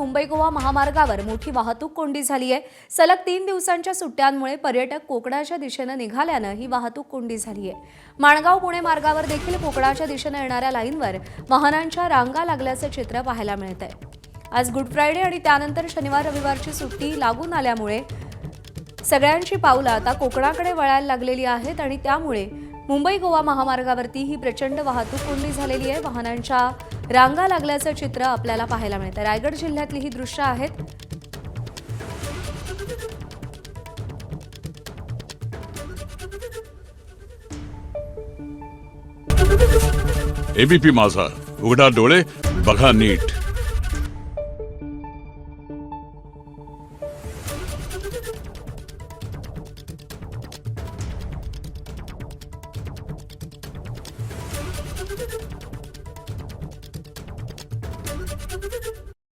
मुंबई गोवा महामार्गावर मोठी वाहतूक कोंडी झाली आहे। सलग 3 दिवसांच्या सुट्ट्यांमुळे पर्यटक कोकणाच्या दिशेने निघाल्याने ही वाहतूक कोंडी झाली आहे। माणगाव पुणे मार्गावर देखील कोकणाच्या दिशेने येणाऱ्या लाईनवर वाहनांच्या रांगा लागल्याचे चित्र पाहायला मिळते। आज गुड फ्रायडे आणि त्यानंतर शनिवार रविवारची सुट्टी लागून आल्यामुळे सगळ्यांची पावलं आता कोकणाकडे वळायला लागलेली आहेत आणि त्यामुळे मुंबई गोवा महामार्गावरती ही प्रचंड वाहतूक कोंडी झालेली आहे। वाहनांच्या रांगा लागल्याचं चित्र आपल्याला पाहायला मिळतं। रायगड जिल्ह्यातली ही दृश्य आहेत। एबीपी माझा, उघडा डोळे बघा नीट।